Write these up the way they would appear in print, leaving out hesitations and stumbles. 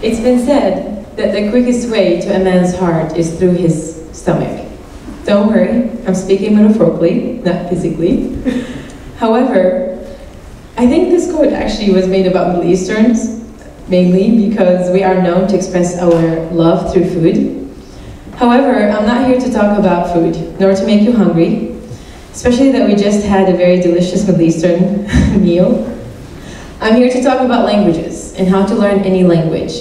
It's been said that the quickest way to a man's heart is through his stomach. Don't worry, I'm speaking metaphorically, not physically. However, I think this quote actually was made about Middle Easterns, mainly because we are known to express our love through food. However, I'm not here to talk about food, nor to make you hungry, especially that we just had a very delicious Middle Eastern meal. I'm here to talk about languages and how to learn any language.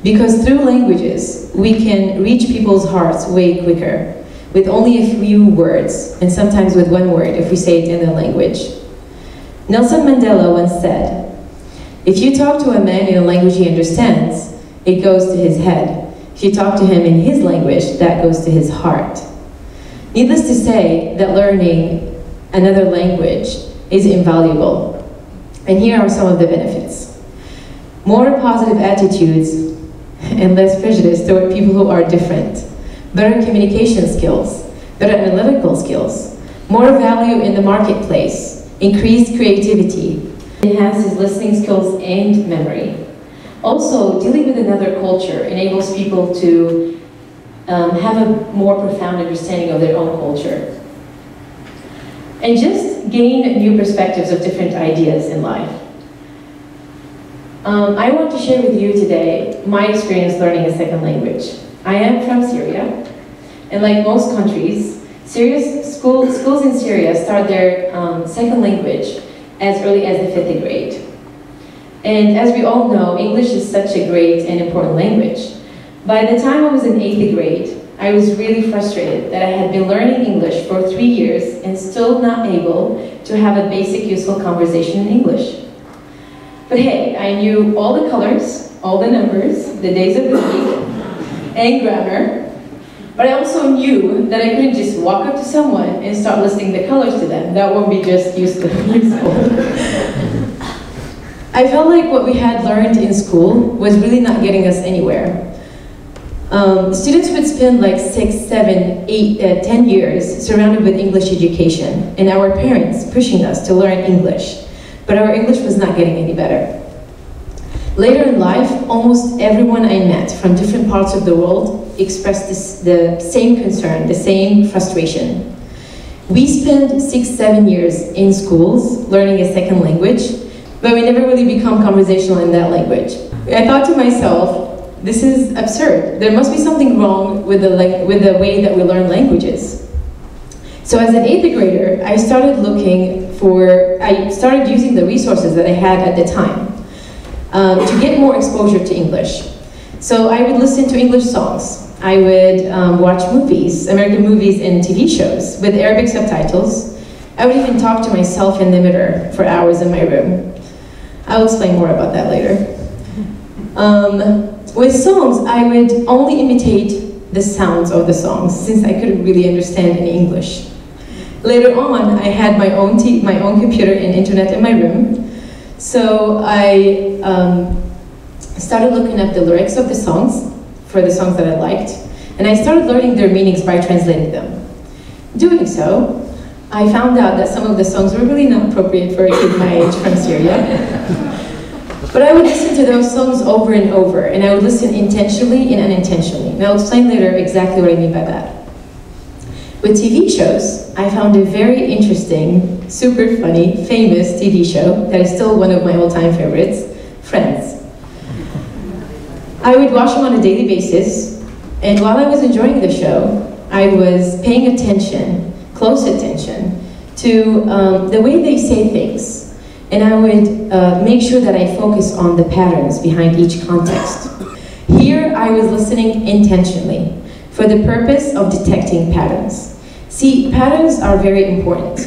Because through languages, we can reach people's hearts way quicker, with only a few words, and sometimes with one word if we say it in their language. Nelson Mandela once said, "If you talk to a man in a language he understands, it goes to his head. If you talk to him in his language, that goes to his heart." Needless to say that learning another language is invaluable. And here are some of the benefits. More positive attitudes and less prejudice toward people who are different. Better communication skills, better analytical skills, more value in the marketplace, increased creativity, enhances listening skills and memory. Also, dealing with another culture enables people to have a more profound understanding of their own culture. And just gain new perspectives of different ideas in life. I want to share with you today my experience learning a second language. I am from Syria, and like most countries, schools in Syria start their second language as early as the 5th grade. And as we all know, English is such a great and important language. By the time I was in 8th grade, I was really frustrated that I had been learning English for 3 years and still not able to have a basic useful conversation in English. But hey, I knew all the colors, all the numbers, the days of the week, and grammar. But I also knew that I couldn't just walk up to someone and start listing the colors to them. That won't be just useful. I felt like what we had learned in school was really not getting us anywhere. Students would spend like 6, 7, 8, 10 years surrounded with English education, and our parents pushing us to learn English. But our English was not getting any better. Later in life, almost everyone I met from different parts of the world expressed the same concern, the same frustration. We spent 6, 7 years in schools learning a second language, but we never really become conversational in that language. I thought to myself, this is absurd. There must be something wrong with the way that we learn languages. So as an 8th grader, I started using the resources that I had at the time to get more exposure to English. So I would listen to English songs. I would watch movies, American movies and TV shows with Arabic subtitles. I would even talk to myself in the mirror for hours in my room. I'll explain more about that later. With songs, I would only imitate the sounds of the songs since I couldn't really understand any English. Later on, I had my own computer and internet in my room, so I started looking up the lyrics of the songs, for the songs that I liked, and I started learning their meanings by translating them. Doing so, I found out that some of the songs were really not appropriate for a kid my age from Syria. But I would listen to those songs over and over, and I would listen intentionally and unintentionally. And I'll explain later exactly what I mean by that. With TV shows, I found a very interesting, super funny, famous TV show that is still one of my all-time favorites, Friends. I would watch them on a daily basis, and while I was enjoying the show, I was paying attention, close attention, to the way they say things. And I would make sure that I focus on the patterns behind each context. Here, I was listening intentionally for the purpose of detecting patterns. See, patterns are very important.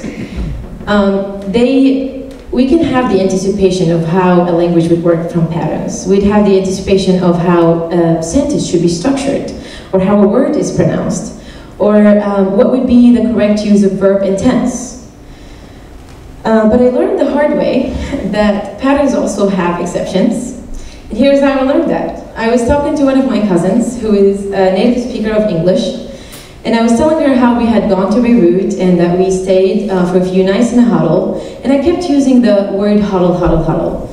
We can have the anticipation of how a language would work from patterns. We'd have the anticipation of how a sentence should be structured, or how a word is pronounced, or what would be the correct use of verb and tense. But I learned the hard way that patterns also have exceptions. And here's how I learned that. I was talking to one of my cousins who is a native speaker of English, and I was telling her how we had gone to Beirut and that we stayed for a few nights in a huddle, and I kept using the word huddle, huddle, huddle.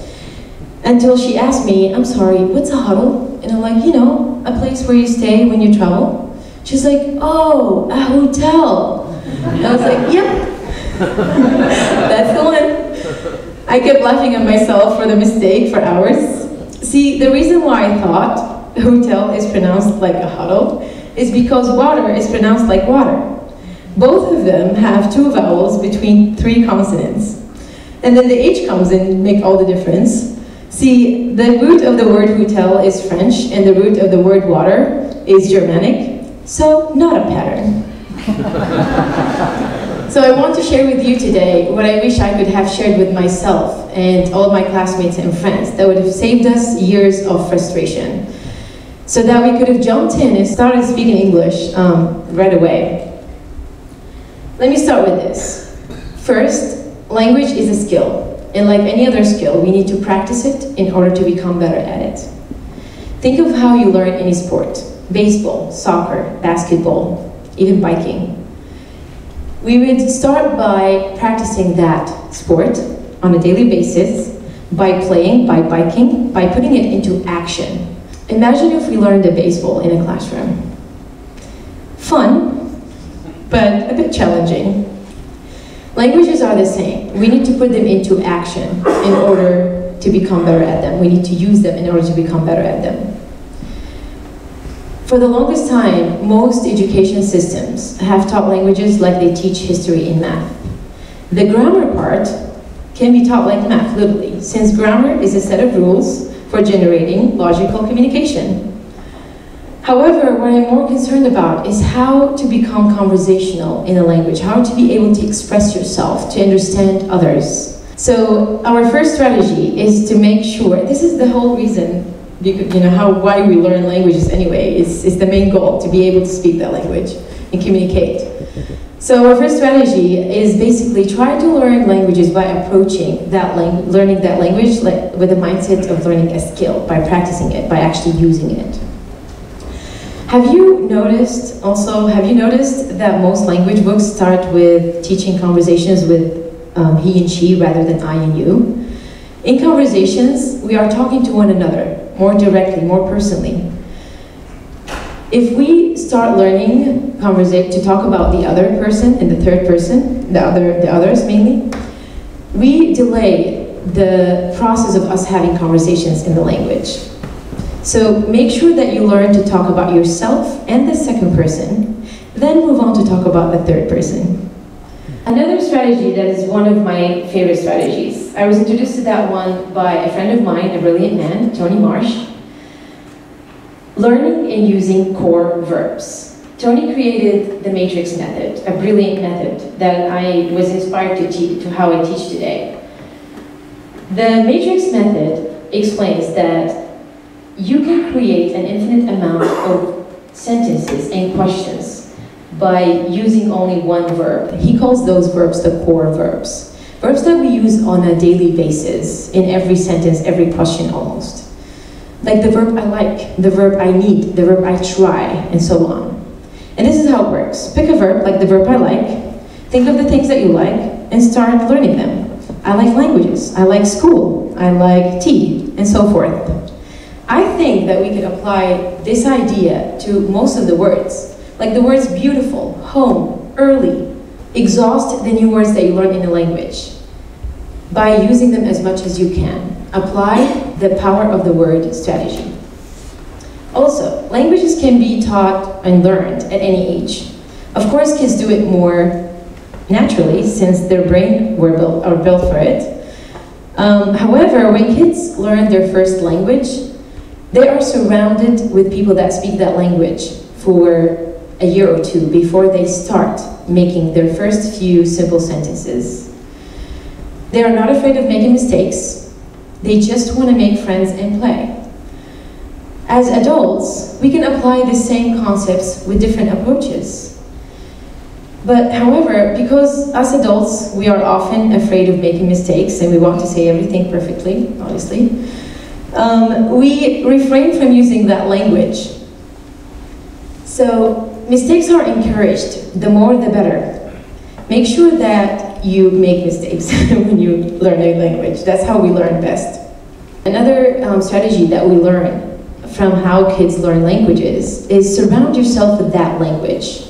Until she asked me, I'm sorry, what's a huddle? And I'm like, you know, a place where you stay when you travel. She's like, oh, a hotel. And I was like, yep, that's the one. I kept laughing at myself for the mistake for hours. See, the reason why I thought hotel is pronounced like a huddle is because water is pronounced like water. Both of them have 2 vowels between 3 consonants. And then the H comes in and make all the difference. See, the root of the word hotel is French, and the root of the word water is Germanic, so not a pattern. So I want to share with you today what I wish I could have shared with myself and all my classmates and friends that would have saved us years of frustration, so that we could have jumped in and started speaking English right away. Let me start with this. First, language is a skill. And like any other skill, we need to practice it in order to become better at it. Think of how you learn any sport: baseball, soccer, basketball, even biking. We would start by practicing that sport on a daily basis, by playing, by biking, by putting it into action. Imagine if we learned the baseball in a classroom. Fun, but a bit challenging. Languages are the same. We need to put them into action in order to become better at them. We need to use them in order to become better at them. For the longest time, most education systems have taught languages like they teach history in math. The grammar part can be taught like math, literally, since grammar is a set of rules for generating logical communication. However, what I'm more concerned about is how to become conversational in a language, how to be able to express yourself, to understand others. So our first strategy is to make sure, this is the whole reason, why we learn languages anyway, is the main goal, to be able to speak that language and communicate. So our first strategy is basically try to learn languages by approaching learning that language with the mindset of learning a skill, by practicing it, by actually using it. Have you noticed that most language books start with teaching conversations with he and she rather than I and you? In conversations, we are talking to one another more directly, more personally. If we start learning to talk about the other person in the third person, the others mainly, we delay the process of us having conversations in the language. So make sure that you learn to talk about yourself and the second person, then move on to talk about the third person. Another strategy that is one of my favorite strategies. I was introduced to that one by a friend of mine, a brilliant man, Tony Marsh. Learning and using core verbs. Tony created the matrix method, a brilliant method that I was inspired to how I teach today. The matrix method explains that you can create an infinite amount of sentences and questions by using only one verb. He calls those verbs the core verbs. Verbs that we use on a daily basis in every sentence, every question almost. Like the verb I like, the verb I need, the verb I try, and so on. And this is how it works. Pick a verb, like the verb I like, think of the things that you like, and start learning them. I like languages, I like school, I like tea, and so forth. I think that we could apply this idea to most of the words, like the words beautiful, home, early. Exhaust the new words that you learn in a language by using them as much as you can. Apply the power of the word strategy. Also, languages can be taught and learned at any age. Of course, kids do it more naturally since their brain are built for it. However, when kids learn their first language, they are surrounded with people that speak that language for a year or two before they start making their first few simple sentences. They are not afraid of making mistakes. They just want to make friends and play. As adults, we can apply the same concepts with different approaches. But however, because us adults, we are often afraid of making mistakes and we want to say everything perfectly, obviously, we refrain from using that language. So mistakes are encouraged. The more, the better. Make sure that you make mistakes when you learn a language. That's how we learn best. Another strategy that we learn from how kids learn languages is surround yourself with that language.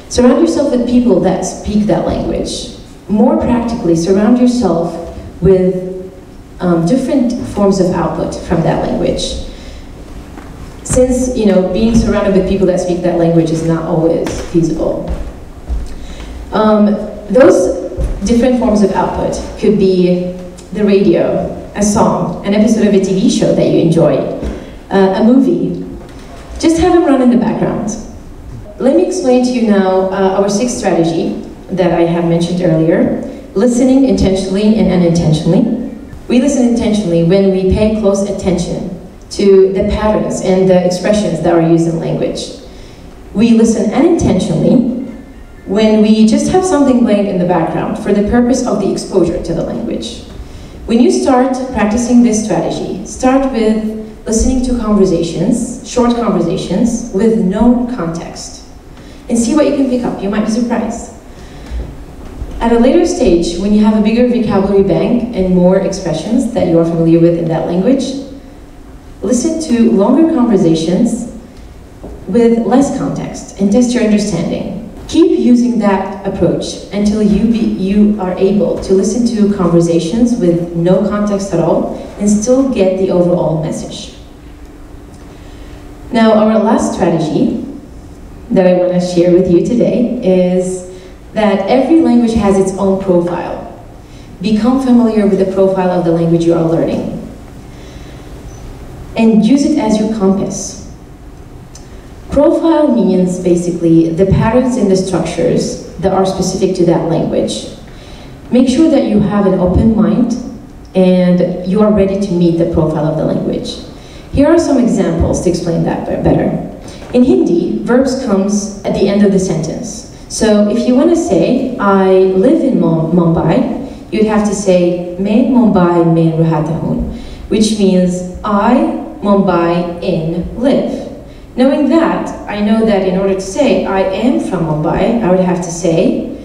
Surround yourself with people that speak that language. More practically, surround yourself with different forms of output from that language. Since, being surrounded with people that speak that language is not always feasible. Those different forms of output could be the radio, a song, an episode of a TV show that you enjoy, a movie. Just have them run in the background. Let me explain to you now our sixth strategy that I have mentioned earlier, listening intentionally and unintentionally. We listen intentionally when we pay close attention to the patterns and the expressions that are used in language. We listen unintentionally when we just have something playing in the background for the purpose of the exposure to the language. When you start practicing this strategy, start with listening to conversations, short conversations, with no context, and see what you can pick up. You might be surprised. At a later stage, when you have a bigger vocabulary bank and more expressions that you are familiar with in that language, listen to longer conversations with less context and test your understanding. Keep using that approach until you are able to listen to conversations with no context at all and still get the overall message. Now, our last strategy that I want to share with you today is that every language has its own profile. Become familiar with the profile of the language you are learning and use it as your compass. Profile means basically the patterns and the structures that are specific to that language. Make sure that you have an open mind and you are ready to meet the profile of the language. Here are some examples to explain that better. In Hindi, verbs comes at the end of the sentence. So if you want to say, I live in Mumbai, you'd have to say, Main Mumbai mein rahata hoon, which means I, Mumbai, in, live. Knowing that, I know that in order to say, I am from Mumbai, I would have to say,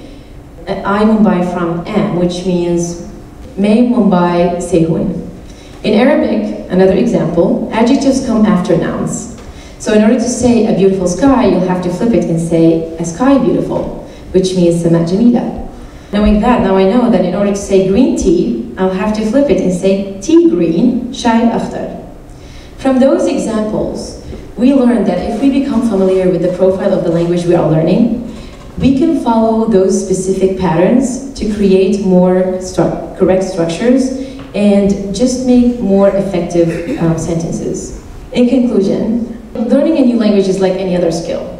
I Mumbai from am, which means, Main Mumbai se hoon. In Arabic, another example, adjectives come after nouns. So in order to say a beautiful sky, you'll have to flip it and say a sky beautiful, which means sama jamila. Knowing that, now I know that in order to say green tea, I'll have to flip it and say tea green, shai akhtar. From those examples, we learned that if we become familiar with the profile of the language we are learning, we can follow those specific patterns to create more correct structures and just make more effective sentences. In conclusion, learning a new language is like any other skill.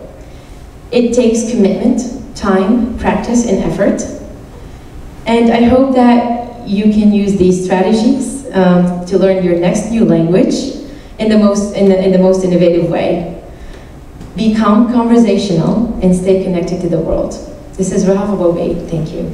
It takes commitment, time, practice, and effort. And I hope that you can use these strategies to learn your next new language in the most innovative way. Become conversational and stay connected to the world. This is Rahaf Abuobeid. Thank you.